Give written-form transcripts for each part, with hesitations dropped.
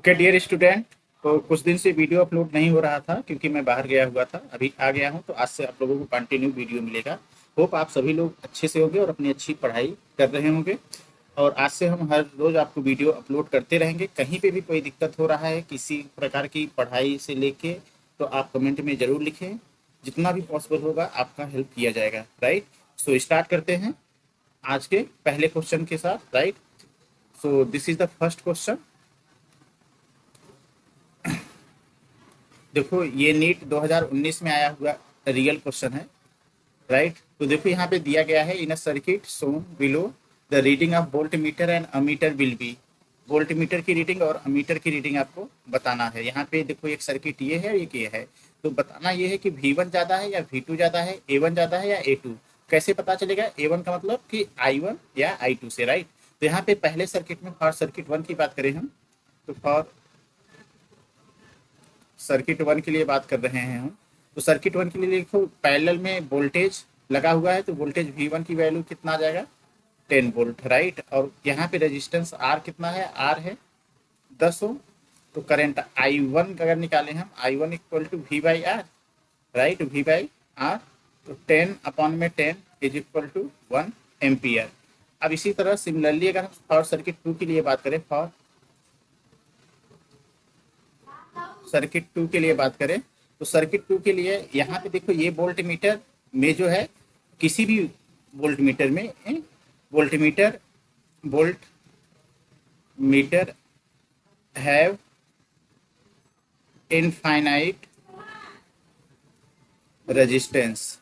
Okay dear student, तो कुछ दिन से वीडियो अपलोड नहीं हो रहा था क्योंकि मैं बाहर गया हुआ था। अभी आ गया हूं तो आज से आप लोगों को कंटिन्यू वीडियो मिलेगा। होप आप सभी लोग अच्छे से होंगे और अपनी अच्छी पढ़ाई कर रहे होंगे। और आज से हम हर रोज आपको वीडियो अपलोड करते रहेंगे। कहीं पे भी कोई दिक्कत हो रहा है किसी प्रकार की पढ़ाई से लेके, तो आप कमेंट में ज़रूर लिखें। जितना भी पॉसिबल होगा आपका हेल्प किया जाएगा। राइट, सो स्टार्ट करते हैं आज के पहले क्वेश्चन के साथ। Right, so this is the first question. देखो ये नीट 2019 में आया हुआ रियल क्वेश्चन है। राइट, तो देखो यहाँ पे दिया गया है, in a circuit shown below the reading of voltmeter and ammeter will be. Voltmeter की रीडिंग और अमीटर की रीडिंग आपको बताना है। यहाँ पे देखो एक सर्किट ये है, एक ये है। तो बताना ये है कि V1 ज़्यादा है या V2 ज़्यादा है, A1 ज़्यादा है या A2। कैसे पता चलेगा? A1 का मतलब कि I1 या I2 से। राइट, तो यहाँ पे पहले सर्किट में फॉर सर्किट वन की बात करें हम, तो फॉर सर्किट वन के लिए बात कर रहे हैं हम। तो सर्किट वन के लिए लिखो, पैरेलल में वोल्टेज लगा हुआ है तो वोल्टेज V1 की वैल्यू कितना आ जाएगा? 10 वोल्ट। राइट, और यहाँ पे रेजिस्टेंस R कितना है? R है 10 ओम। तो करंट I1 अगर निकालें हम, I1 equal to V by R. Right, V by R. तो 10 अपॉन में 10 इज इक्वल टू 1 एम्पियर। अब इसी तरह सिमिलरली अगर हम फॉर सर्किट टू के लिए बात करें, फॉर सर्किट टू के लिए बात करें, तो सर्किट टू के लिए यहाँ पे देखो, ये वोल्ट मीटर में जो है, किसी भी वोल्ट मीटर में volt meter volt meter have infinite resistance.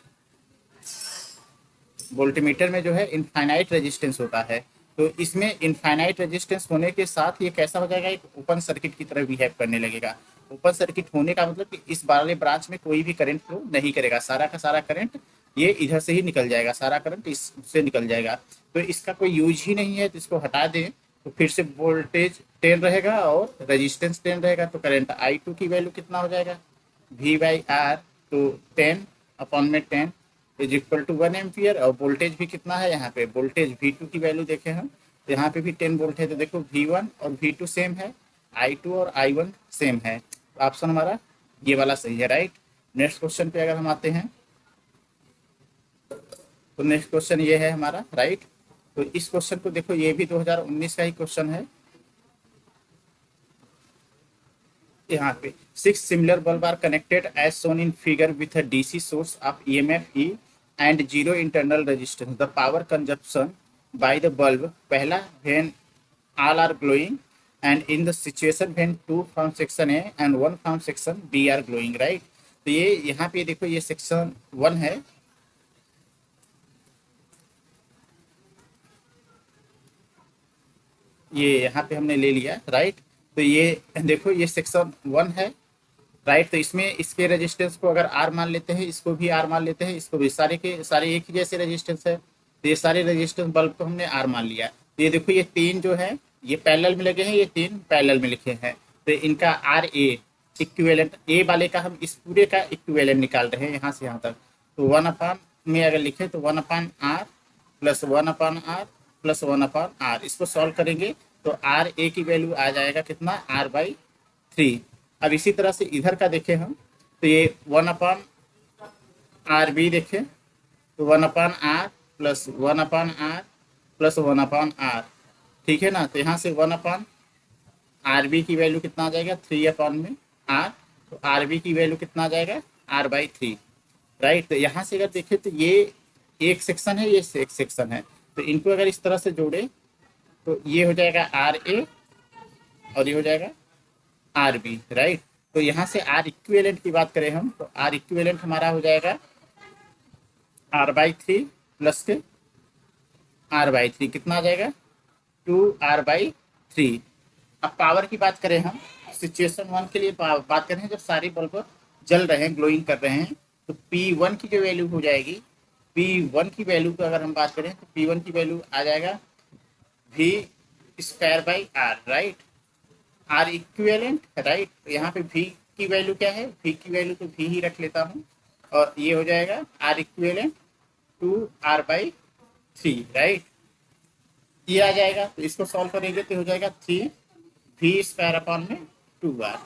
Voltmeter में जो है इनफाइनाइट रेजिस्टेंस होता है। तो इसमें इनफाइनाइट रेजिस्टेंस होने के साथ ये कैसा हो जाएगा? एक ओपन सर्किट की तरह बिहेव करने लगेगा। ओपन सर्किट होने का मतलब कि इस वाले ब्रांच में कोई भी करंट फ्लो नहीं करेगा। सारा का सारा करंट ये इधर से ही निकल जाएगा, सारा करंट इससे निकल जाएगा। तो इसका कोई यूज ही नहीं है, तो इसको हटा दें तो फिर से वोल्टेज 10 रहेगा और रेजिस्टेंस 10 रहेगा। तो करंट I2 की वैल्यू कितना हो जाएगा? V by R. तो 10 अपॉन में 10 इज इक्वल टू 1 एम्पियर। और वोल्टेज भी कितना है? यहाँ पे वोल्टेज V2 की वैल्यू देखें हम, तो यहाँ पे भी 10 वोल्ट है। तो देखो V1 और V2 सेम है, I2 और I1 सेम है। तो ऑप्शन हमारा ये वाला सही है। राइट, नेक्स्ट क्वेश्चन पे अगर हम आते हैं, तो नेक्स्ट क्वेश्चन ये है हमारा। राइट, तो इस क्वेश्चन को देखो, ये भी 2019 का ही क्वेश्चन है। यहाँ पे 6 similar bulb are connected as shown in figure with a DC source of EMF E and zero internal resistance. The power consumption by the bulb, पहला when all are glowing and in the situation when two from section A and one from section B are glowing। right, तो ये यहाँ पे देखो, ये section one है। ये यहाँ पे हमने ले लिया। राइट, तो ये देखो, ये सेक्शन वन है। राइट, तो इसमें इसके रेजिस्टेंस को अगर आर मान लेते हैं, इसको भी आर मान लेते हैं, इसको भी, सारे के सारे एक ही जैसे रेजिस्टेंस है। तो ये सारे रेजिस्टेंस बल्ब को हमने आर मान लिया। तो ये देखो, ये तीन जो है ये पैरेलल में लगे हैं, ये तीन पैरेलल में लिखे हैं। तो इनका आर ए इक्विवेलेंट, ए वाले का हम इस पूरे का इक्विवेलेंट निकाल रहे हैं यहाँ से यहाँ तक। तो 1 अपान में अगर लिखे तो 1/R plus 1/R plus 1/R। इसको सॉल्व करेंगे तो आर ए की वैल्यू आ जाएगा कितना? R/3। अब इसी तरह से इधर का देखें हम, तो ये 1/RB देखें, तो 1/R plus 1/R plus 1/R। ठीक है ना? तो यहाँ से 1/RB की वैल्यू कितना आ जाएगा? 3/R। तो RB की वैल्यू कितना आ जाएगा? R/3। राइट, तो यहाँ से अगर देखें तो ये एक सेक्शन है, ये एक सेक्शन है। तो इनको अगर इस तरह से जोड़े तो ये हो जाएगा RA और ये हो जाएगा RB। राइट, तो यहाँ से आर इक्विवेलेंट की बात करें हम, तो आर इक्विवेलेंट हमारा हो जाएगा R/3 प्लस के R/3 कितना आ जाएगा? 2R/3। अब पावर की बात करें हम, सिचुएशन वन के लिए बात करें, जब सारे बल्ब जल रहे हैं, ग्लोइंग कर रहे हैं, तो P1 की जो वैल्यू हो जाएगी, P1 की वैल्यू को अगर हम बात करें तो P1 की वैल्यू आ जाएगा V²/R। Right, are equivalent. Right, तो यहाँ पे V की वैल्यू क्या है? V की वैल्यू तो V ही रख लेता हूँ, और ये हो जाएगा आर इक्विवेलेंट 2R/3। राइट, ये आ जाएगा। तो इसको सॉल्व करेंगे तो हो जाएगा 3V² अपॉन में 2R।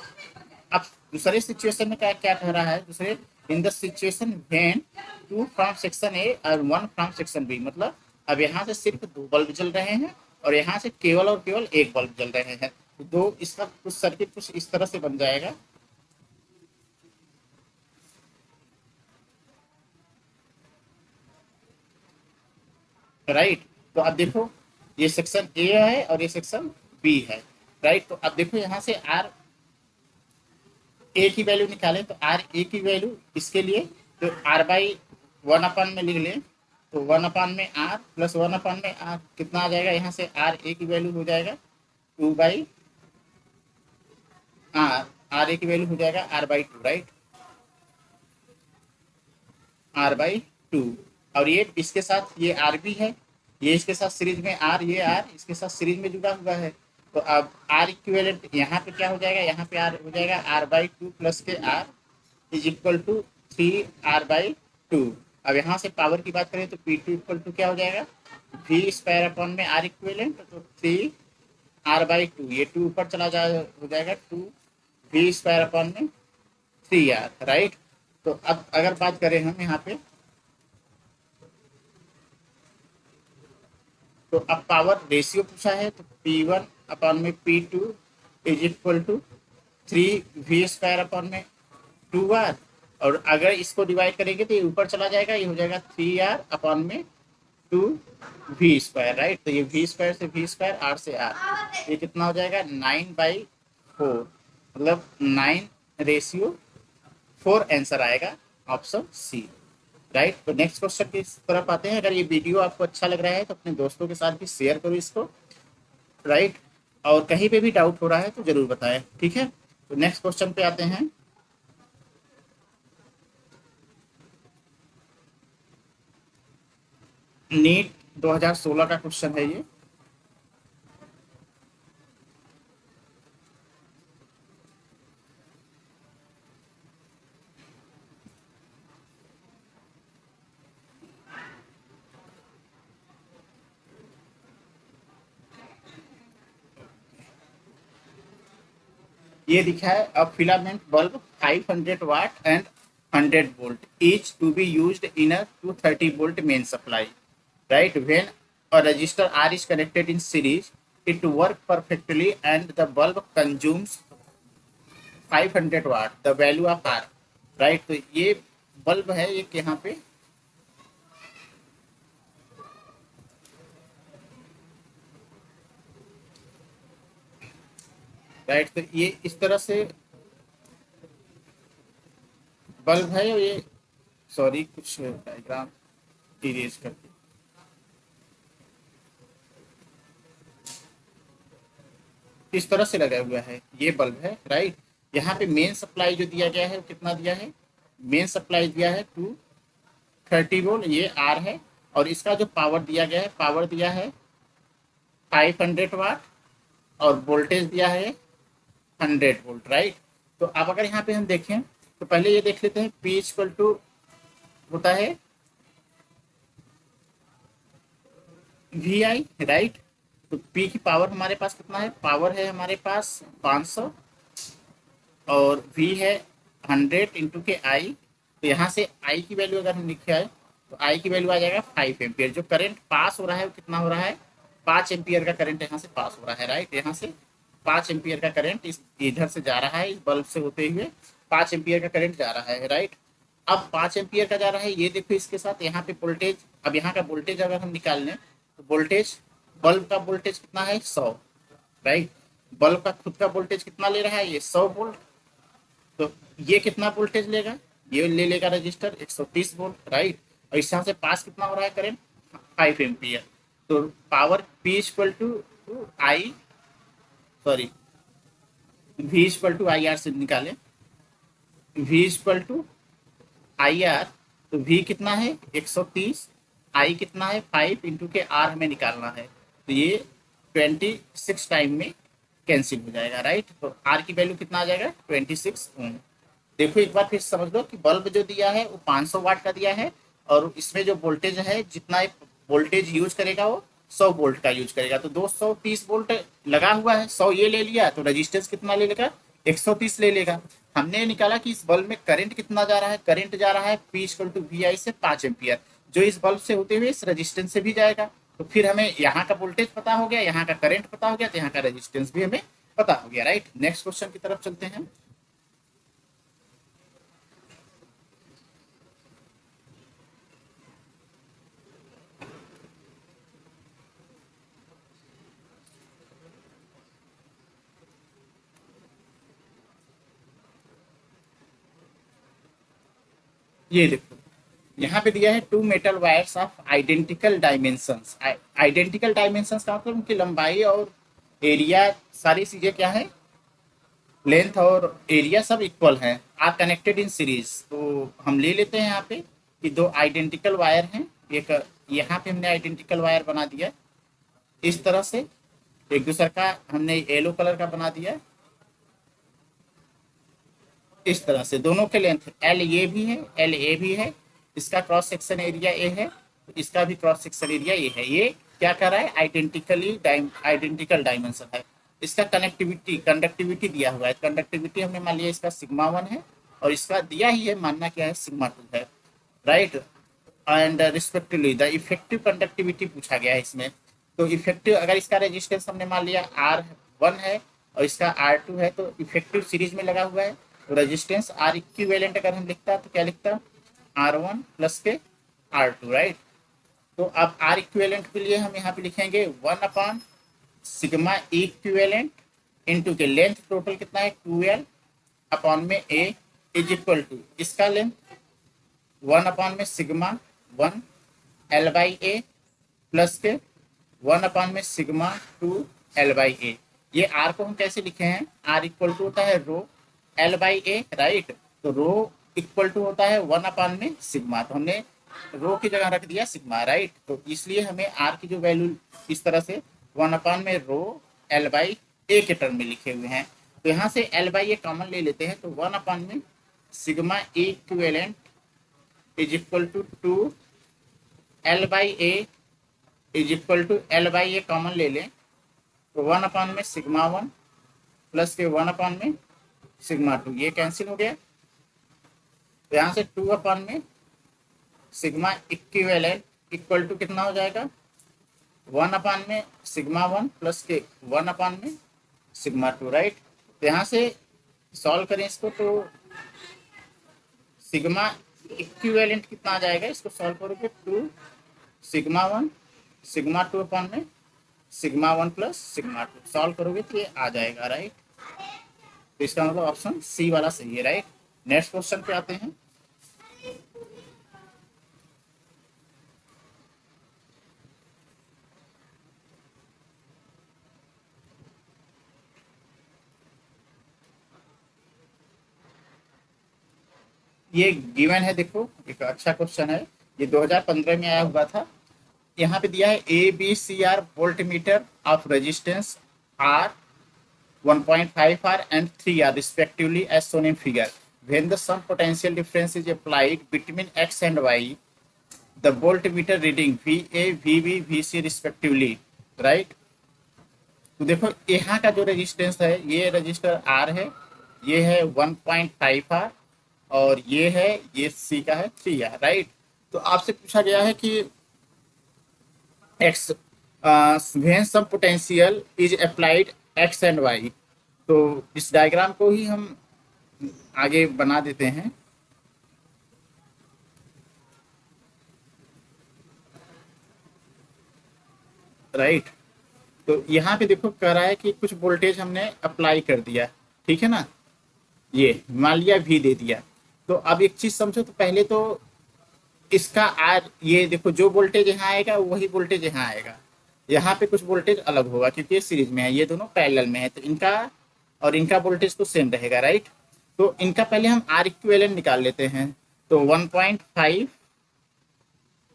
अब दूसरे सिचुएशन में क्या क्या कह रहा है, दूसरे in the situation when 2 from section A और 1 फ्रॉम सेक्शन बी, मतलब अब यहाँ से सिर्फ 2 बल्ब जल रहे हैं और यहाँ से केवल और केवल एक बल्ब जल रहे हैं, तो दो इसका कुछ सर्किट कुछ इस तरह से बन जाएगा। राइट, तो अब देखो ये सेक्शन ए है और ये सेक्शन बी है। राइट, तो अब देखो यहाँ से आर ए की वैल्यू निकालें, तो आर ए की वैल्यू इसके लिए तो आर बाई 1 अपान में लिख लें, तो 1 अपान में आर प्लस 1 अपान में आर कितना आ जाएगा, यहाँ से आर ए की वैल्यू हो जाएगा 2/आर, आर ए की वैल्यू हो जाएगा r/2। राइट, r/2, और ये इसके साथ ये आर भी है, ये इसके साथ सीरीज में आर, ये आर इसके साथ सीरीज में जुड़ा हुआ है, तो अब आर इक्विवेलेंट यहाँ पे क्या हो जाएगा, यहाँ पे आर हो जाएगा r/2 plus K R is equal to 3r/2। अब यहाँ से पावर की बात करें तो P2 इक्वल टू क्या हो जाएगा, v² अपॉन में आर इक्विवेलेंट, तो 3r/2, ये 2 ऊपर चला जा हो जाएगा 2v² अपॉन में 3r। राइट, तो अब अगर बात करें हम यहाँ पे, तो अब पावर रेशियो पूछा है, तो P1 अपॉन में P2 is equal to 3v² upon में 2r, और अगर इसको डिवाइड करेंगे तो ये ऊपर चला जाएगा, ये हो जाएगा 3r अपॉन में 2v²। राइट, तो ये v² से v², r से r, ये कितना हो जाएगा 9/4, मतलब 9:4 आंसर आएगा ऑप्शन सी। राइट, तो नेक्स्ट क्वेश्चन की तरफ आते हैं। अगर ये वीडियो आपको अच्छा लग रहा है तो अपने दोस्तों के साथ भी शेयर करो इसको। राइट, और कहीं पे भी डाउट हो रहा है तो जरूर बताएं, ठीक है। तो नेक्स्ट क्वेश्चन पे आते हैं। नीट 2016 का क्वेश्चन है ये। ये लिखा है a filament bulb 500 watt and 100 volt each to be used in a 230 volt main supply. Right, when a resistor R is connected in series, it works perfectly and the bulb consumes 500 watt, the value of R. Right, तो ये bulb है एक यहाँ पे, right, तो ये इस तरह से बल्ब है, और ये सॉरी कुछ डायग्राम इरेज करके, इस तरह से लगा हुआ है ये बल्ब है। राइट, यहाँ पे मेन सप्लाई जो दिया गया है वो कितना दिया है, मेन सप्लाई दिया है 230 वोल्ट, ये आर है, और इसका जो पावर दिया गया है, पावर दिया है 500 वाट, और वोल्टेज दिया है 100 वोल्ट। राइट, तो अब अगर यहाँ पे हम देखें तो पहले ये देख लेते हैं, P इक्वल टू होता है VI। राइट, तो P की पावर हमारे पास कितना है, पावर है हमारे पास 500, और V है 100 इंटू के I, तो यहाँ से I की वैल्यू अगर हम लिखे आए तो I की वैल्यू आ जाएगा 5 एम्पियर। जो करंट पास हो रहा है वो कितना हो रहा है, 5 एम्पियर का करंट यहाँ से पास हो रहा है। राइट, यहाँ से 5 एम्पियर का करंट इस इधर से जा रहा है, इस बल्ब से होते हुए 5 एम्पियर का करंट जा रहा है। राइट, अब 5 एम्पियर का जा रहा है, ये देखो इसके साथ यहाँ पे वोल्टेज, अब यहाँ का वोल्टेज अगर हम निकाल लें तो वोल्टेज, बल्ब का वोल्टेज कितना है 100। राइट, बल्ब का खुद का वोल्टेज कितना ले रहा है, ये 100 वोल्ट, तो ये कितना वोल्टेज लेगा, ये ले लेगा रजिस्टर 130 वोल्ट। राइट, और इस यहाँ से पास कितना हो रहा है करंट, 5 एम्पियर, तो power P equal to I, sorry V equal to I R से निकालें, V equal to I R, तो V कितना है 130, I कितना है 5 इंटू के R हमें निकालना है, तो ये 26 टाइम में कैंसिल हो जाएगा। राइट, तो R की वैल्यू कितना आ जाएगा 26 ओम। देखो एक बार फिर समझ लो कि बल्ब जो दिया है वो 500 वाट का दिया है, और इसमें जो वोल्टेज है, जितना वोल्टेज यूज करेगा वो 100 वोल्ट का यूज करेगा, तो 230 वोल्ट लगा हुआ है, 100 ये ले लिया तो रेजिस्टेंस कितना ले लेगा 130 ले लेगा। हमने निकाला कि इस बल्ब में करंट कितना जा रहा है, करंट जा रहा है P इक्वल टू वी आई से 5 एम्पियर, जो इस बल्ब से होते हुए इस रेजिस्टेंस से भी जाएगा। तो फिर हमें यहाँ का वोल्टेज पता हो गया, यहाँ का करंट पता हो गया, तो यहाँ का रेजिस्टेंस भी हमें पता हो गया, राइट। नेक्स्ट क्वेश्चन की तरफ चलते हैं। ये देखो, यहाँ पे दिया है two metal wires of identical dimensions. Identical dimensions का मतलब उनकी लंबाई और एरिया, सारी चीजें क्या है, लेंथ और एरिया सब इक्वल हैं, आर कनेक्टेड इन सीरीज। तो हम ले लेते हैं यहाँ पे कि दो आइडेंटिकल वायर हैं, एक यहाँ पे हमने आइडेंटिकल वायर बना दिया इस तरह से, एक दूसरा का हमने येलो कलर का बना दिया इस तरह से। दोनों के लेंथ एल ये भी है, एल ए भी है, इसका क्रॉस सेक्शन एरिया ए है, इसका भी क्रॉस सेक्शन एरिया ए है। ये क्या कर रहा है, आइडेंटिकल डायमेंशन है। इसका कनेक्टिविटी कंडक्टिविटी दिया हुआ है, कंडक्टिविटी हमने मान लिया इसका सिग्मा 1 है, और इसका दिया ही है मानना क्या है, सिग्मा 2 है, right. And respectively the effective conductivity पूछा गया है इसमें। तो इफेक्टिव, अगर इसका रेजिस्टेंस हमने मान लिया R1 है और इसका R2 है, तो इफेक्टिव सीरीज में लगा हुआ है, तो रेजिस्टेंस आर इक्विवेलेंट अगर हम लिखता तो क्या लिखता, R1 प्लस के R2, राइट। तो अब आर इक्विवेलेंट के लिए हम यहाँ पे लिखेंगे 1 सिग्मा इक्विवेलेंट इनटू के लेंथ टोटल कितना है 2L अपॉन में A इज इक्वल टू इसका लेंथ 1 में sigma 1 L by A plus के 1 में सिग्मा 2 L बाई ए। ये आर को हम कैसे लिखे हैं, आर इक्वल टू होता है रो L बाई ए, राइट। तो रो इक्वल टू होता है 1 में सिग्मा, तो हमने रो की जगह रख दिया सिग्मा, राइट। तो इसलिए हमें आर की जो वैल्यू इस तरह से 1 में रो L बाई ए के टर्म में लिखे हुए हैं। तो यहाँ से L बाई ए कॉमन ले लेते हैं, तो 1 में sigma equivalent is equal to 2 L by A is equal to L by A common ले लें, तो 1 में सिग्मा 1 प्लस के 1 में सिग्मा 2, ये कैंसिल हो गया। तो यहाँ से 2 में सिग्मा इक्विवेलेंट इक्वल टू कितना हो जाएगा, 1 में सिग्मा 1 प्लस के 1 में सिग्मा 2, राइट। तो यहाँ से सॉल्व करें इसको, तो सिग्मा इक्विवेलेंट कितना आ जाएगा, इसको सॉल्व करोगे 2 सिग्मा 1 सिग्मा 2 में सिग्मा 1 प्लस सिग्मा 2, सॉल्व करोगे तो ये आ जाएगा, राइट। तो इसका मतलब ऑप्शन सी वाला सही है, राइट। नेक्स्ट क्वेश्चन पे आते हैं। ये गिवन है, देखो एक अच्छा क्वेश्चन है, ये 2015 में आया हुआ था। यहाँ पे दिया है A B C are volt meter of resistance R 1.5 R and 3 R respectively as shown in figure. When the sum potential difference is applied between X and Y, the voltmeter reading VA, VB, VC respectively, right? तो देखो यहाँ का जो resistance है, ये register R है, ये है 1.5 R, और ये है, ये C का है 3 R, राइट। तो आपसे पूछा गया है कि X when some potential is applied X and Y, तो इस डायग्राम को ही हम आगे बना देते हैं, राइट। तो यहाँ पे देखो कह रहा है कि कुछ वोल्टेज हमने अप्लाई कर दिया, ठीक है ना, ये मान लिया भी दे दिया। तो अब एक चीज समझो, तो पहले तो इसका आर, ये देखो जो वोल्टेज यहाँ आएगा वही वोल्टेज यहाँ आएगा, यहाँ पे कुछ वोल्टेज अलग होगा क्योंकि ये सीरीज में है, ये दोनों पैरेलल में है, तो इनका और इनका वोल्टेज तो सेम रहेगा, राइट। तो इनका पहले हम आर इक्विवेलेंट निकाल लेते हैं, तो 1.5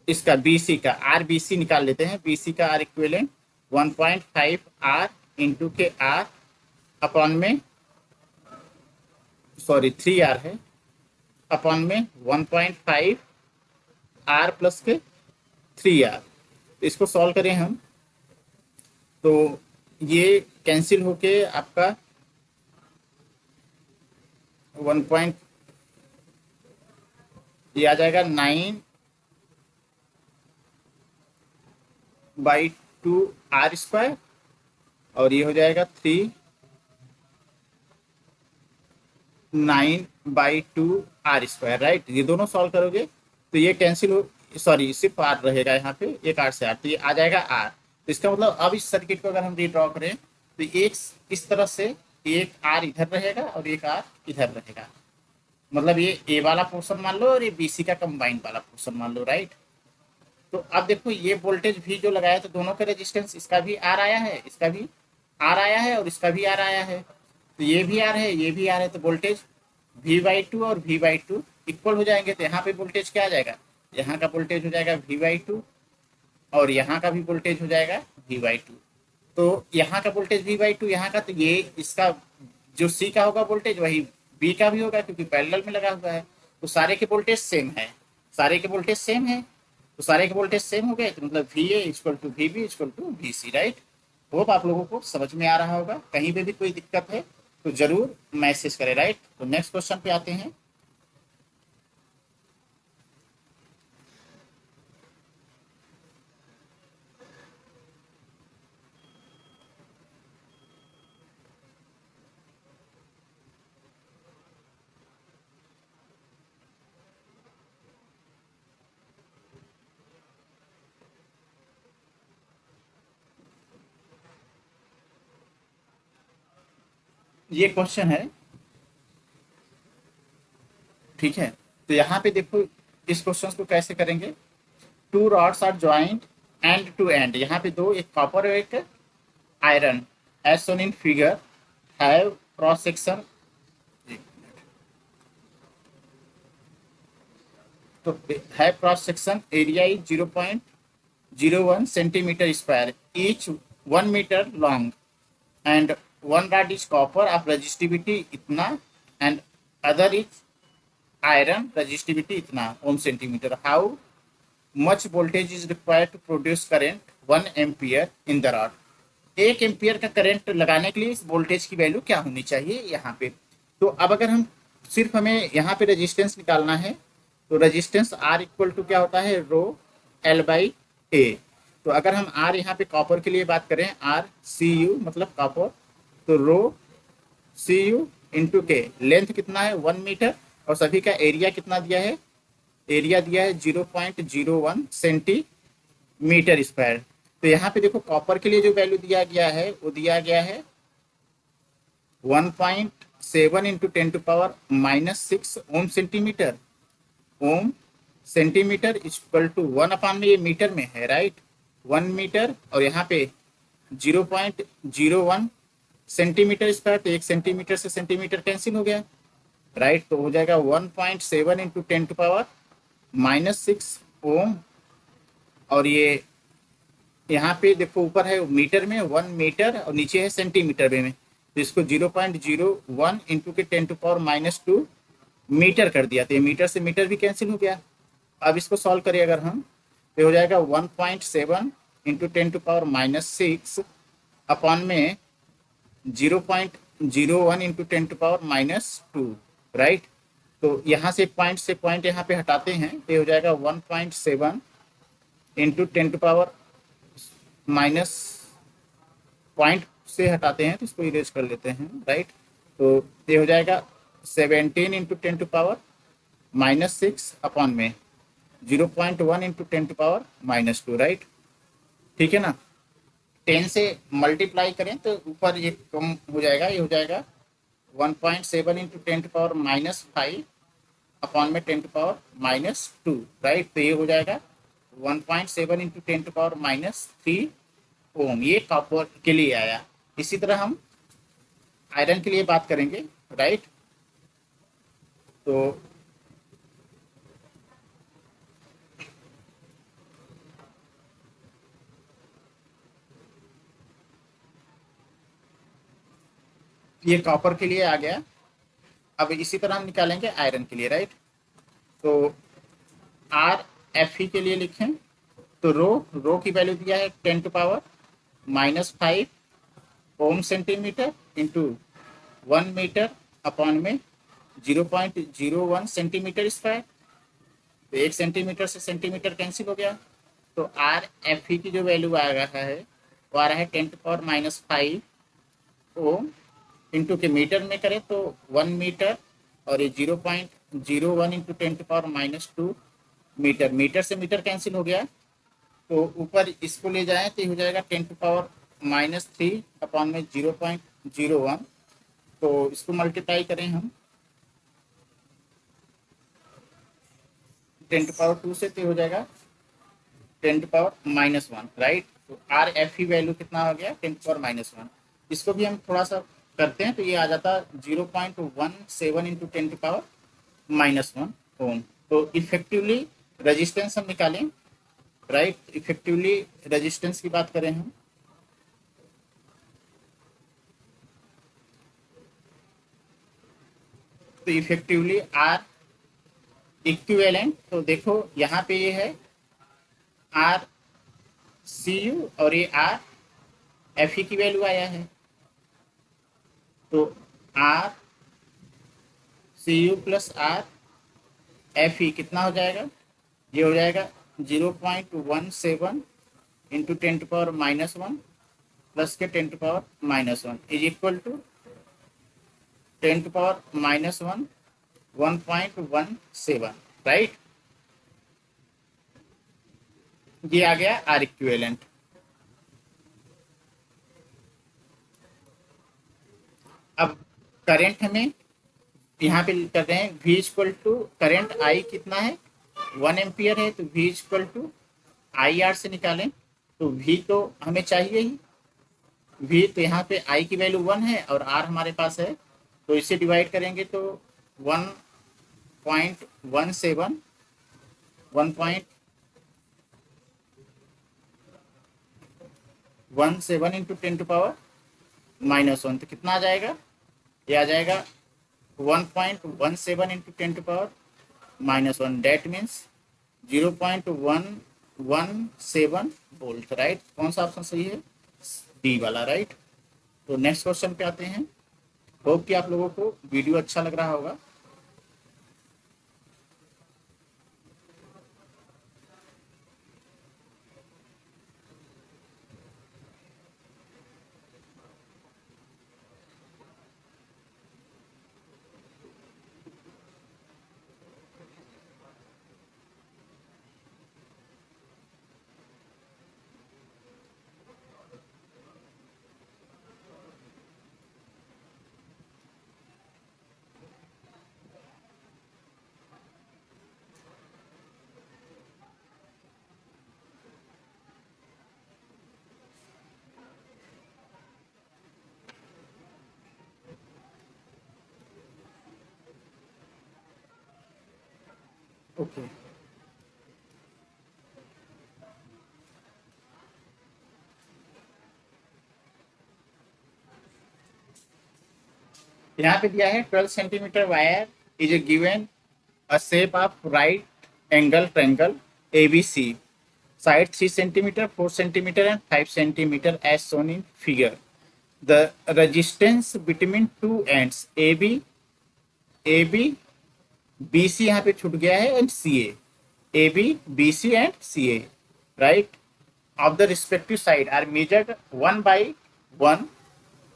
इसका बीसी का आर बीसी निकाल लेते हैं, बीसी का आर इक्विवेलेंट 1.5 आर इंटू के आर अपॉन में, सॉरी 3 आर है, अपॉन में 1.5 आर प्लस के 3 आर। इसको सॉल्व करें हम, तो ये कैंसिल होके आपका 1 पॉइंट, ये आ जाएगा 9/2 r², और ये हो जाएगा 9/2 r², राइट। ये दोनों सॉल्व करोगे तो ये कैंसिल हो, सॉरी सिर्फ आर रहेगा यहाँ पे, एक आर से आर, तो ये आ जाएगा आर। तो इसका मतलब अब इस सर्किट को अगर हम रीड्रॉ करें तो एक इस तरह से, एक आर इधर रहेगा और एक आर इधर रहेगा, मतलब ये ए वाला पोर्शन मान लो और ये बीसी का कंबाइंड वाला पोर्शन मान लो, राइट। तो अब देखो ये वोल्टेज भी जो लगाया तो दोनों का रेजिस्टेंस, इसका भी आर आया है, इसका भी आर आया है और इसका भी आर आया है, तो ये भी आर है, ये भी आर है, तो वोल्टेज V/2 और V/2 इक्वल हो जाएंगे। तो यहाँ पे वोल्टेज क्या आ जाएगा, यहाँ का वोल्टेज हो जाएगा V/2 और यहाँ का भी वोल्टेज हो जाएगा V/2। तो यहाँ का वोल्टेज V/2 यहाँ का, तो ये इसका जो सी का होगा वोल्टेज वही बी का भी होगा क्योंकि पैरेलल में लगा हुआ है। तो सारे के वोल्टेज सेम है, सारे के वोल्टेज सेम है, तो सारे के वोल्टेज सेम हो गए, तो मतलब VA = VB = VC, right. Hope आप लोगों को समझ में आ रहा होगा। कहीं पे भी कोई दिक्कत है तो जरूर मैसेज करें, राइट। तो नेक्स्ट क्वेश्चन पे आते हैं। ये क्वेश्चन है, ठीक है। तो यहाँ पे देखो इस क्वेश्चन को कैसे करेंगे। Two rods are joint end to end, यहाँ पे दो, एक कॉपर और एक iron, as shown in figure, have cross section, तो है cross section area is 0.01 centimetre square, each 1 metre long, and one rod is copper of resistivity इतना, and other is iron resistivity इतना ohm centimetre. How much voltage is required to produce current 1 ampere in the rod. 1 ampere का current लगाने के लिए इस voltage की value क्या होनी चाहिए यहाँ पे। तो अब अगर हम सिर्फ हमें यहाँ पे रेजिस्टेंस निकालना है, तो रेजिस्टेंस R इक्वल टू क्या होता है, रो L/A। तो अगर हम R यहाँ पे कॉपर के लिए बात करें, RCU मतलब कॉपर, तो रो CU इंटू के, लेंथ कितना है 1 मीटर, और सभी का एरिया कितना दिया है, एरिया दिया है 0.01 सेंटीमीटर स्क्वायर। तो यहाँ पे देखो कॉपर के लिए जो वैल्यू दिया गया है वो दिया गया है 1.7 into 10⁻⁻6 ohm centimetre, ohm centimetre equal to 1 में, ये मीटर में है, राइट, 1 मीटर, और यहाँ पे 0.01 सेंटीमीटर स्क्वायर, तो 1 सेंटीमीटर से सेंटीमीटर कैंसिल हो गया, राइट। तो हो जाएगा 1.7 इंटू 10⁻⁻6 ओम, और ये यहाँ पे देखो ऊपर है मीटर में 1 मीटर और नीचे है सेंटीमीटर में, तो इसको 0.01 इंटू के 10⁻⁻2 मीटर कर दिया, तो ये मीटर से मीटर भी कैंसिल हो गया। अब इसको सॉल्व करें अगर हम, तो हो जाएगा 1.7 इंटू 10⁻⁻6 अपॉन में 0.01 इंटू 10⁻⁻2, राइट। तो यहाँ से पॉइंट से पॉइंट यहाँ पे हटाते हैं, तो हो जाएगा 1.7 इंटू 10⁻- पॉइंट से हटाते हैं तो इसको इरेज कर लेते हैं, राइट। तो ये हो जाएगा 17 इंटू 10⁻⁻6 अपॉन में 0.1 इंटू 10⁻⁻2, राइट, ठीक है ना। 10 से मल्टीप्लाई करें तो ऊपर ये कम हो जाएगा, ये हो जाएगा 1.7 इंटू 10⁻5 अपॉन में 10⁻2, राइट। तो ये हो जाएगा 1.7 इंटू 10⁻3 ओम, ये कॉपर के लिए आया। इसी तरह हम आयरन के लिए बात करेंगे, राइट। तो ये कॉपर के लिए आ गया। अब इसी तरह हम निकालेंगे आयरन के लिए, राइट। तो RFE के लिए लिखें, तो रो की वैल्यू दिया है 10⁻⁻5 ओम सेंटीमीटर इंटू 1 मीटर अपॉन में 0.01 सेंटीमीटर स्क्वायर। तो 1 सेंटीमीटर से सेंटीमीटर कैंसिल हो गया। तो आर एफ ई की जो वैल्यू आ रहा है वो आ रहा है 10⁻⁵ इंटू के मीटर में करें तो 1 मीटर, और ये 0.01 इंटू 10⁻⁻² मीटर। मीटर से मीटर कैंसिल हो गया, तो ऊपर इसको ले जाएं तो ये हो जाएगा 10⁻³ अपॉन में 0.01। तो इसको मल्टीप्लाई करें हम 10⁻² से, तो हो जाएगा 10⁻⁻1, राइट। तो आर एफ ई वैल्यू कितना हो गया 10⁻⁻1। इसको भी हम थोड़ा सा करते हैं तो ये आ जाता 0.17 इंटू 10⁻⁻1 ओम। तो इफेक्टिवली रेजिस्टेंस हम निकालें, राइट। इफेक्टिवली रेजिस्टेंस की बात करें हम, तो इफेक्टिवली आर इक्विवेलेंट, तो देखो यहाँ पे ये है आर सी यू और ये आर एफ ई की वैल्यू आया है। तो R C U plus R F E कितना हो जाएगा, ये हो जाएगा 0.17 इंटू 10⁻⁻1 प्लस के 10⁻⁻1 इज इक्वल टू 10⁻⁻1 1.17, राइट। ये आ गया आर इक्विवेलेंट। अब करंट हमें यहाँ पे कर रहे हैं V equal to current I कितना है 1 एम्पियर है, तो V equal to I R से निकालें। तो V तो हमें चाहिए ही, V तो यहाँ पे I की वैल्यू 1 है और R हमारे पास है, तो इसे डिवाइड करेंगे तो 1.17 1.17 इंटू 10⁻⁻1, तो कितना आ जाएगा, ये आ जाएगा 1.17 into 10⁻⁻1, that means 0.117 volt, right. कौन सा ऑप्शन सही है, डी वाला, राइट। तो नेक्स्ट क्वेश्चन पे आते हैं। होप कि आप लोगों को वीडियो अच्छा लग रहा होगा। ओके, यहाँ पे दिया है 12 centimetre wire is a given a shape of right angle triangle ABC, side 3 centimeter, 4 centimeter and 5 centimeter as shown in figure. The resistance between two ends AB BC यहाँ पे छूट गया है and CA, AB BC and CA, right, of the respective side are measured 1 by 1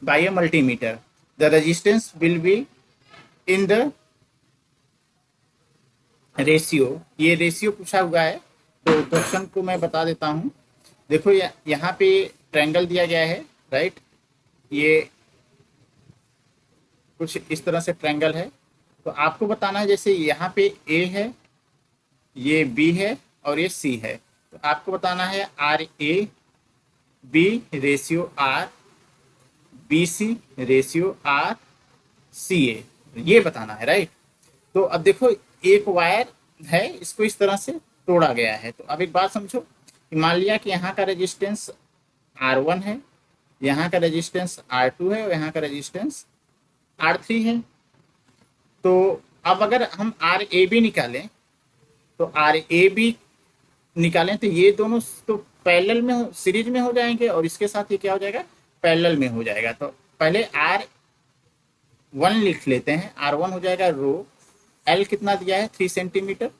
by a multimeter. The resistance will be in the ratio, ये ratio पूछा हुआ है। तो क्वेश्चन को मैं बता देता हूँ। देखो यहाँ पे ट्रायंगल दिया गया है, राइट। ये कुछ इस तरह से ट्रायंगल है। तो आपको बताना है, जैसे यहाँ पे ए है, ये बी है और ये सी है। तो आपको बताना है R A B ratio R, B C ratio R C A, ये बताना है, राइट। तो अब देखो एक वायर है, इसको इस तरह से तोड़ा गया है। तो अब एक बात समझो कि मान लिया कि यहाँ का रेजिस्टेंस R1 है, यहाँ का रेजिस्टेंस R2 है और यहाँ का रेजिस्टेंस R3 है। तो अब अगर हम RAB निकालें, तो RAB निकालें तो ये दोनों तो पैरेलल में सीरीज में हो जाएंगे और इसके साथ ये क्या हो जाएगा, पैरेलल में हो जाएगा। तो पहले वन लिख लेते हैं, R1 हो जाएगा रो, L कितना दिया है 3 सेंटीमीटर,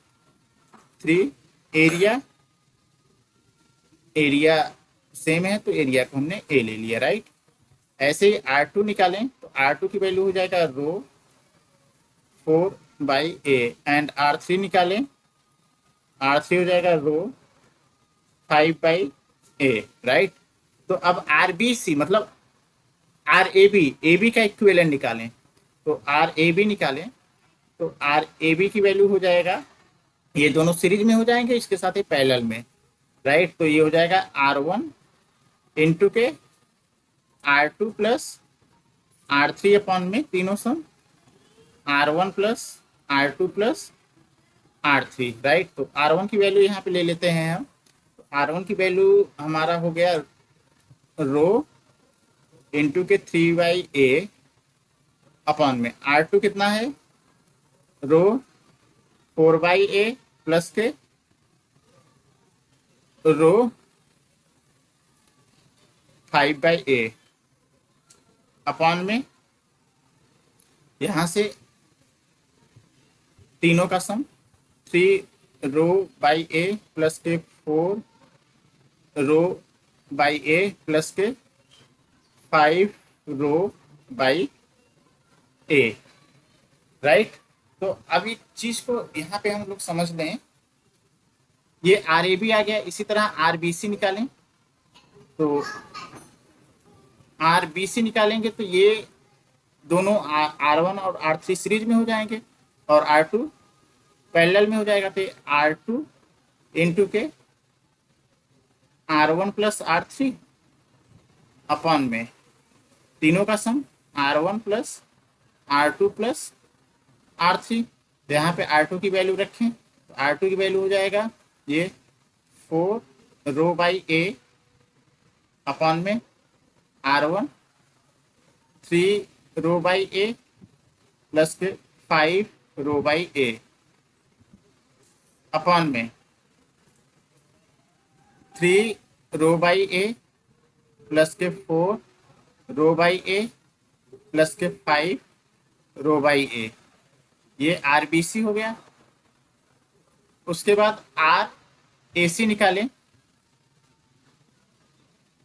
3, एरिया, एरिया सेम है तो एरिया को हमने ए ले लिया, राइट। ऐसे ही R2 निकालें तो R2 की वैल्यू हो जाएगा रो 4/A, एंड R3 निकालें, R3 हो जाएगा रो 5/A, राइट। तो अब RBC मतलब RAB, AB का इक्विवेलेंट निकालें, तो RAB निकालें तो RAB की वैल्यू हो जाएगा, ये दोनों सीरीज में हो जाएंगे, इसके साथ ही पैरेलल में, राइट। तो ये हो जाएगा R1 इंटू के R2 प्लस R3 अपॉन में तीनों सम R1 plus R2 plus R3, right. तो R1 की वैल्यू यहाँ पे ले लेते हैं हम, तो R1 की वैल्यू हमारा हो गया रो इंटू के 3/A अपॉन में R2 कितना है रो 4/A प्लस के रो 5/A अपॉन में यहां से तीनों का सम 3 रो/A प्लस के 4 रो/A प्लस के 5 रो/A, राइट। तो अब इस चीज को यहाँ पे हम लोग समझ लें, ये RAB आ गया, इसी तरह RBC निकालें, तो RBC निकालेंगे तो ये दोनों R1 और R3 सीरीज में हो जाएंगे और R2 पैरेलल में हो जाएगा, तो R2 इंटू के R1 प्लस R3 अपॉन में तीनों का सम R1 plus R2 plus R3। तो यहाँ पे R2 की वैल्यू रखें, तो R2 की वैल्यू हो जाएगा ये 4 रो/A अपॉन में R1 3 रो/A प्लस के 5 रो/A अपॉन में 3 रो/A प्लस के 4 रो/A प्लस के 5 रो/A, ये RBC हो गया। उसके बाद RAC निकालें,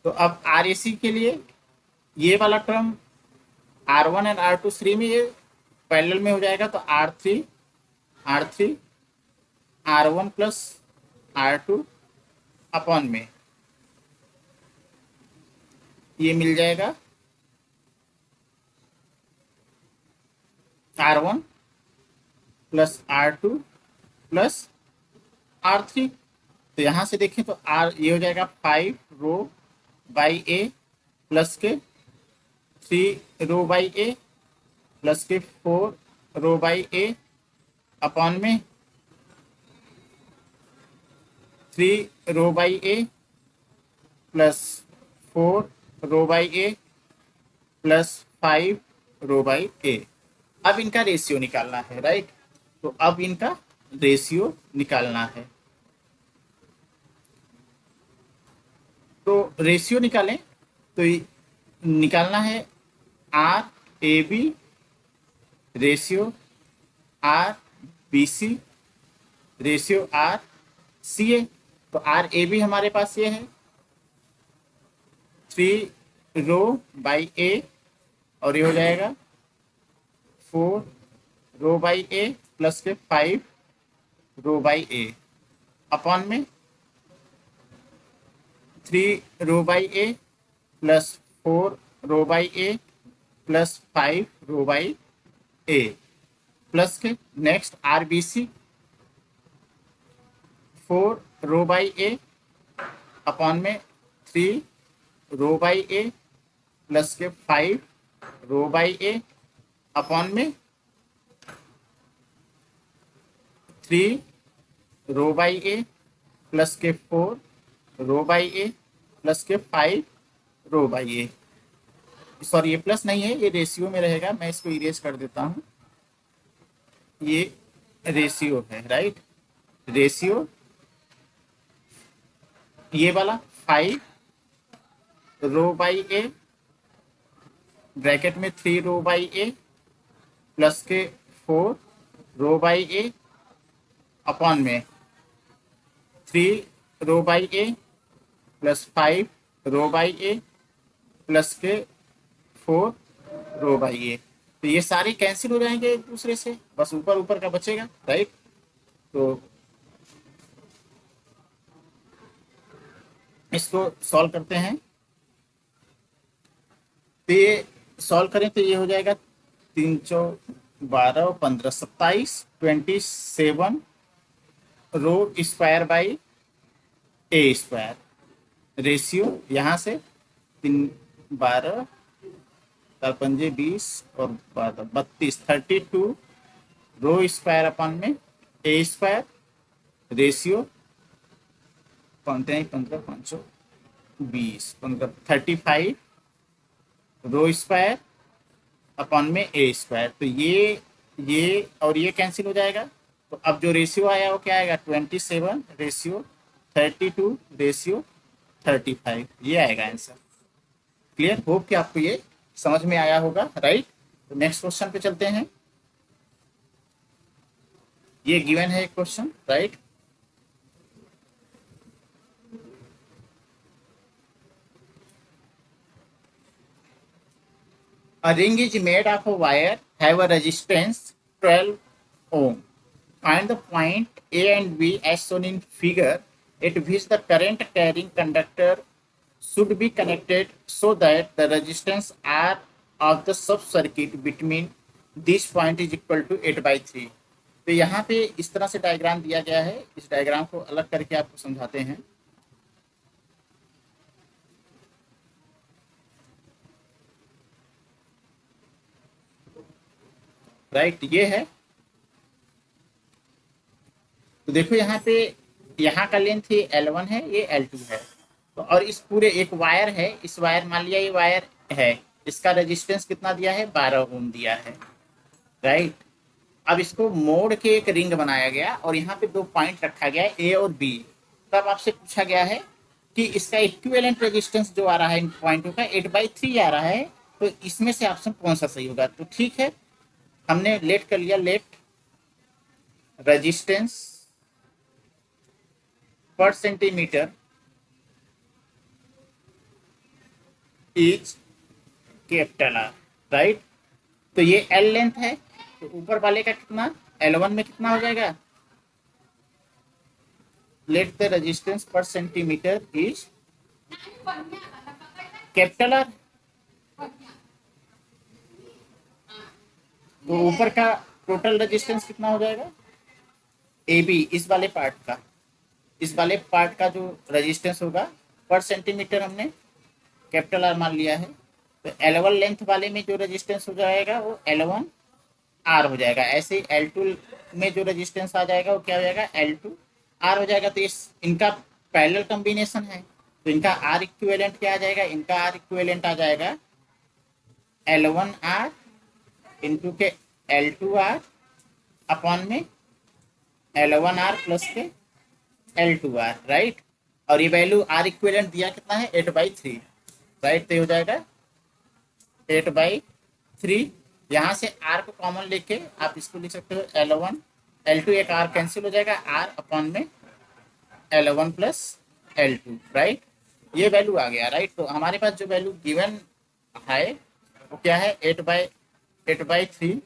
तो अब RAC के लिए ये वाला term R1 and R2 series में ये पैरेलल में हो जाएगा, तो R3 R1 plus R2 upon में ये मिल जाएगा R1 plus R2 plus R3। तो यहाँ से देखें तो ये हो जाएगा 5 रो/A प्लस के 3 रो/A प्लस के 4 रो/A अपॉन में 3 रो/A प्लस 4 रो/A प्लस 5 रो/A। अब इनका रेशियो निकालना है, राइट। तो अब इनका रेशियो निकालना है, तो रेशियो निकालें, तो निकालना है RAB ratio RBC ratio RCA। तो RAB हमारे पास ये है 3 रो/A और ये हो जाएगा 4 रो/A प्लस के 5 रो/A अपॉन में 3 रो/A प्लस 4 रो/A प्लस 5 रो/A प्लस के नेक्स्ट RBC 4 रो/A अपॉन में 3 रो/A प्लस के 5 रो/A अपॉन में 3 रो/A प्लस के 4 रो/A प्लस के 5 रो/A। सॉरी, ये प्लस नहीं है, ये रेशियो में रहेगा, मैं इसको इरेज कर देता हूँ, ये रेशियो है, राइट। रेशियो ये वाला 5 रो/A ब्रैकेट में 3 रो/A प्लस के 4 रो बाई ए अपॉन में 3 rho by A plus 5 rho by A plus के 4 रो बाई ए। तो ये सारे कैंसिल हो जाएंगे एक दूसरे से, बस ऊपर ऊपर का बचेगा, राइट। तो इसको सॉल्व करते हैं। तो ये सॉल्व करें तो ये हो जाएगा 3 × 12 15 27 27 rho square by A square ratio यहाँ से 3 12 4 पंजे 20 और 32 32 रो स्क्वायर अपन में ए स्क्वायर रेशियो 15 5 20 15 35 रो स्क्वायर अपॉन में ए स्क्वायर। तो ये और ये कैंसिल हो जाएगा। तो अब जो रेशियो आया वो क्या आएगा 27 रेशियो 32 रेशियो 35, ये आएगा आंसर। क्लियर, होप कि आपको ये समझ में आया होगा, राइट। तो नेक्स्ट क्वेश्चन पे चलते हैं। ये गिवन है एक question, right. A ring is made of a wire, have a resistance 12 ohm. Find the point A and B as shown in figure at which the current carrying conductor should be connected so that the resistance R of the sub-circuit between this point is equal to 8/3. तो यहाँ पे इस तरह से diagram दिया गया है। इस डायग्राम को अलग करके आपको समझाते हैं। राइट, ये है। तो देखो यहाँ पे, यहाँ का लेंथ ये L1 है, ये L2 है। तो और इस पूरे एक वायर है, इस वायर मान लिया ये वायर है, इसका रेजिस्टेंस कितना दिया है 12 ओम दिया है, राइट। अब इसको मोड़ के एक रिंग बनाया गया और यहाँ पे 2 पॉइंट रखा गया है ए और बी। तब आपसे पूछा गया है कि इसका इक्विवेलेंट रेजिस्टेंस जो आ रहा है इन पॉइंटों का 8/3 आ रहा है। तो इसमें से ऑप्शन कौन सा सही होगा। तो ठीक है, हमने लेट कर लिया, लेट रेजिस्टेंस पर centimetre is capital R, right. तो ये L लेंथ है, तो ऊपर वाले का कितना L1 में कितना हो जाएगा, लेट द रेजिस्टेंस पर सेंटीमीटर इज कैपिटल आर। तो ऊपर का टोटल रेजिस्टेंस कितना हो जाएगा ए बी, इस वाले पार्ट का जो रेजिस्टेंस होगा पर सेंटीमीटर हमने कैपिटल आर मान लिया है। तो L1 लेंथ वाले में जो रेजिस्टेंस हो जाएगा वो L1 R हो जाएगा। ऐसे ही L2 में जो रेजिस्टेंस आ जाएगा वो क्या हो जाएगा L2 R हो जाएगा। तो इस इनका पैरेलल कॉम्बिनेशन है, तो इनका R इक्विवेलेंट क्या आ जाएगा, इनका R इक्विवेलेंट आ जाएगा L1 R इंटू के L2 R अपॉन में L1 R प्लस के L2 R, राइट। और ये वैल्यू R इक्विवेलेंट दिया कितना है 8/3, राइट। तो ये हो जाएगा 8/3। यहाँ से R को कॉमन लेके आप इसको लिख सकते हो L1 L2, एक R कैंसिल हो जाएगा, R अपॉन में L1 प्लस L2, राइट। ये वैल्यू आ गया, राइट। तो हमारे पास जो वैल्यू गिवन है वो क्या है 8/3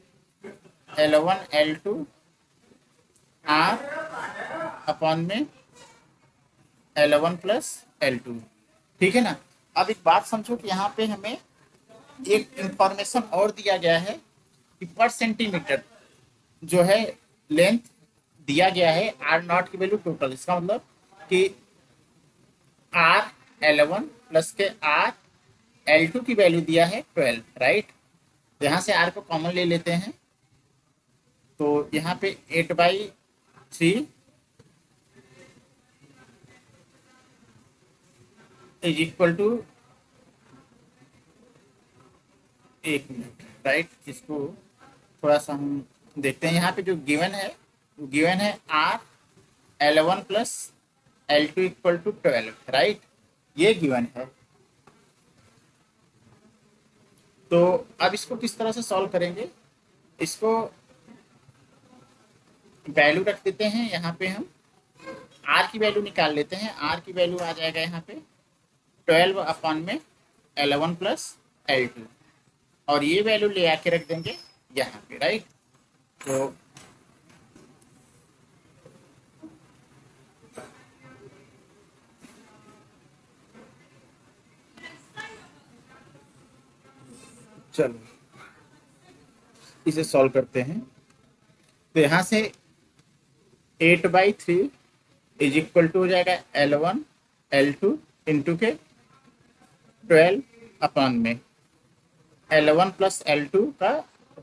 L1 L2 R अपॉन में L1 प्लस L2, ठीक है ना। अब एक बात समझो कि यहाँ पे हमें एक इंफॉर्मेशन और दिया गया है कि पर सेंटीमीटर जो है लेंथ दिया गया है R0 की वैल्यू टोटल। इसका मतलब कि R L1 प्लस के R L2 की वैल्यू दिया है 12, राइट। यहाँ से R को कॉमन ले लेते हैं, तो यहाँ पे 8/3 इज इक्वल टू, एक मिनट, राइट। इसको थोड़ा सा हम देखते हैं। यहाँ पे जो गिवन है R L1 plus L2 equal to 12, right. ये गिवन है। तो अब इसको किस तरह से सॉल्व करेंगे, इसको वैल्यू रख देते हैं यहाँ पे हम, आर की वैल्यू निकाल लेते हैं। आर की वैल्यू आ जाएगा यहाँ पे 12 अपॉन में 11 प्लस L2, और ये वैल्यू ले आके रख देंगे यहाँ पे, राइट। तो चलो इसे सॉल्व करते हैं। तो यहाँ से 8/3 इज इक्वल टू हो जाएगा L1 L2 इंटू के 12 अपॉन में L1 प्लस L2 का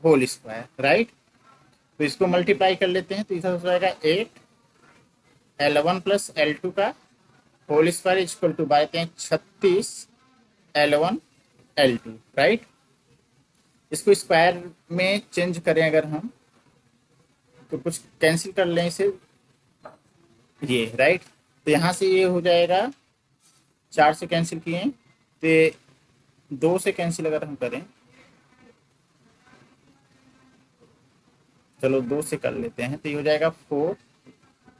होल स्क्वायर, राइट। तो इसको मल्टीप्लाई कर लेते हैं, तो इधर हो जाएगा 8 L1 प्लस L2 का whole square is equal to by 36 L1 L2, right. इसको स्क्वायर में चेंज करें अगर हम, तो कुछ कैंसिल कर लें इसे, ये राइट। तो यहाँ से ये हो जाएगा 4 से कैंसिल किए, तो 2 से कैंसिल अगर हम करें, चलो 2 से कर लेते हैं, तो ये हो जाएगा 4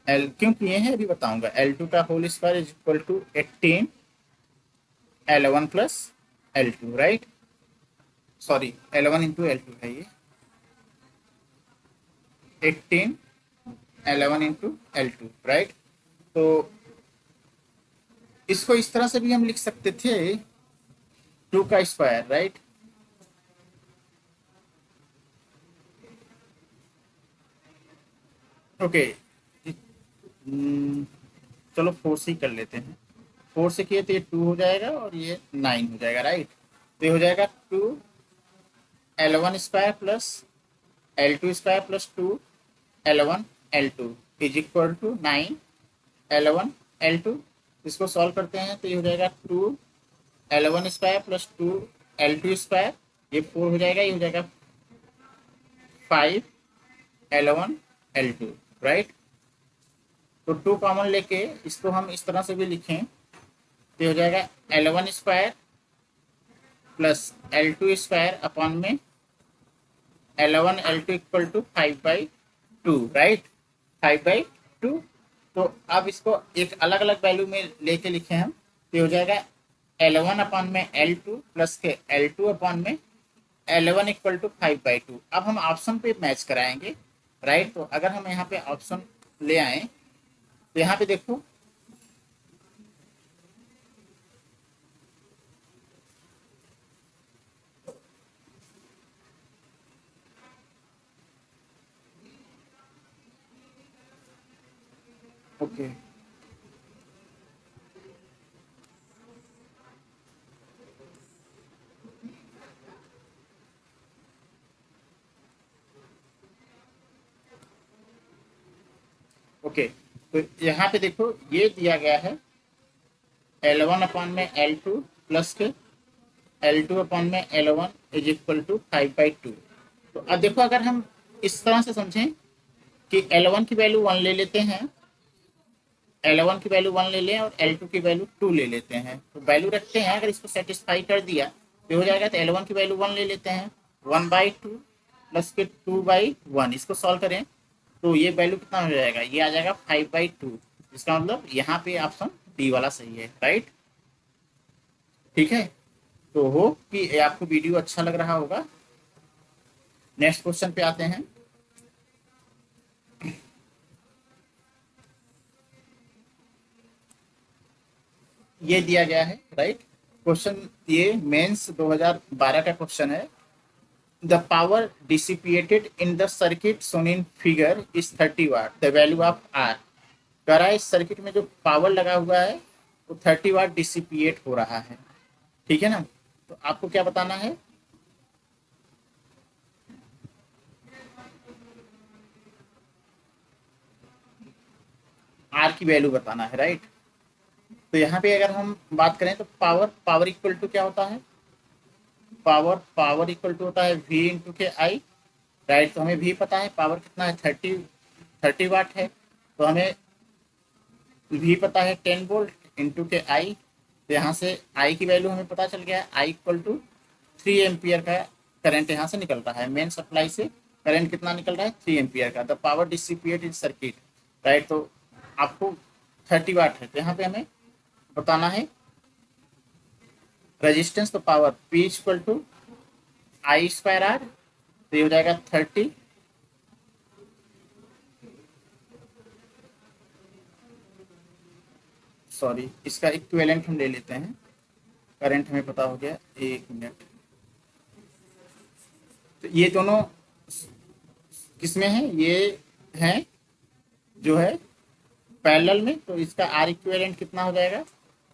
एल, क्यों किए हैं अभी बताऊंगा। L2 का whole square is equal to 18 L1 plus L2, right. Sorry, L1 into L2 है ये, 18 L1 इंटू L2, राइट। तो इसको इस तरह से भी हम लिख सकते थे, 2 का स्क्वायर, राइट। ओके, चलो 4 से ही कर लेते हैं। 4 से किए तो ये 2 हो जाएगा और ये 9 हो जाएगा, राइट। तो ये हो जाएगा 2 L1 square plus L2 square plus 2 L1 L2 is equal to 9 L1 L2। इसको सॉल्व करते हैं तो ये हो जाएगा 2 L1 square plus 2 L2 square, ये 4 हो जाएगा, ये हो जाएगा 5 L1 L2, राइट। तो 2 कॉमन लेके इसको हम इस तरह से भी लिखें, तो हो जाएगा L1 square plus L2 square upon में L1 L2 equal to 5/2, right, 5/2। तो अब इसको एक अलग अलग वैल्यू में लेके लिखे हम, तो हो जाएगा L1 अपॉन में L2 प्लस के L2 अपॉन में L1 इक्वल टू 5/2। अब हम ऑप्शन पे मैच कराएंगे, राइट। तो अगर हम यहाँ पे ऑप्शन ले आए, तो यहाँ पे देखो ओके, ओके। तो यहाँ पे देखो ये दिया गया है L1 अपॉन में L2 प्लस के L2 अपॉन में L1 इज इक्वल टू 5/2। तो अब देखो अगर हम इस तरह से समझें कि L1 की वैल्यू 1 ले लेते हैं, L1 की वैल्यू 1 ले लें और L2 की वैल्यू 2 ले लेते हैं, तो वैल्यू रखते हैं, अगर इसको सेटिस्फाई कर दिया तो हो जाएगा। तो L1 की वैल्यू 1 ले लेते हैं, 1/2 प्लस के 2/1, इसको सॉल्व करें तो ये वैल्यू कितना हो जाएगा, ये आ जाएगा 5/2। इसका मतलब यहाँ पे ऑप्शन डी वाला सही है, राइट। ठीक है, तो हो कि आपको वीडियो अच्छा लग रहा होगा। नेक्स्ट क्वेश्चन पे आते हैं। ये दिया गया है, राइट। क्वेश्चन ये मेंस 2012 का क्वेश्चन है। The power dissipated in the circuit shown in figure is 30 watt, the value of R. कह रहा है इस सर्किट में जो पावर लगा हुआ है वो 30 वाट डिसिपिएट हो रहा है, ठीक है ना। तो आपको क्या बताना है, आर की वैल्यू बताना है, राइट। तो यहाँ पे अगर हम बात करें तो पावर इक्वल टू क्या होता है, पावर इक्वल टू होता है V इंटू के आई, राइट। तो हमें V पता है, पावर कितना है 30 वाट है, तो हमें V पता है 10 वोल्ट इंटू के आई। तो यहाँ से I की वैल्यू हमें पता चल गया, I इक्वल टू 3 एम्पियर का करंट यहाँ से निकल रहा है मेन सप्लाई से करंट कितना निकल रहा है 3 एम्पियर का। The power dissipate in circuit, right. तो आपको 30 वाट है, तो यहाँ पे हमें बताना है रेजिस्टेंस, तो power P equal to I square R, तो ये हो जाएगा 30, सॉरी इसका इक्विवेलेंट हम ले लेते हैं, करंट हमें पता हो गया, एक मिनट। तो ये दोनों किसमें है, ये हैं जो है पैरेलल में, तो इसका आर इक्विवेलेंट कितना हो जाएगा,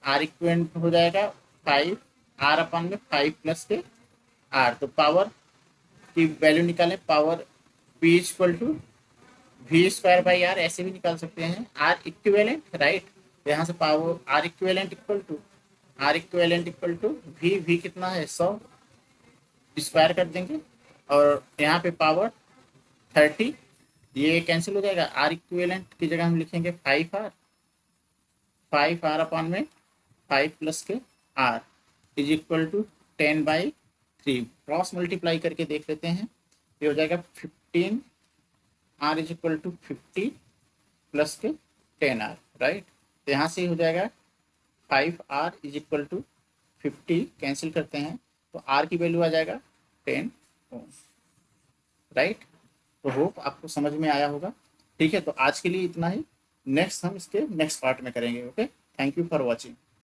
आर इक्विवेलेंट हो जाएगा 5 आर अपन में 5 प्लस के आर। तो पावर की वैल्यू निकालें, power P equal to V square by R, ऐसे भी निकाल सकते हैं, आर इक्विवेलेंट, राइट। तो यहाँ से power R equivalent equal to V कितना है 100, स्क्वायर कर देंगे, और यहाँ पे पावर 30, ये कैंसिल हो जाएगा, आर इक्विवेलेंट की जगह हम लिखेंगे 5 आर अपॉन में 5 plus K R is equal to 10/3। Cross multiply करके देख लेते हैं, ये हो जाएगा 15 R is equal to 50 plus K 10 are, right. तो यहाँ से हो जाएगा 5 R is equal to 50, cancel करते हैं तो आर की वैल्यू आ जाएगा 10 ओम, राइट। तो होप आपको समझ में आया होगा। ठीक है, तो आज के लिए इतना ही, नेक्स्ट हम इसके नेक्स्ट पार्ट में करेंगे। Okay, thank you for watching.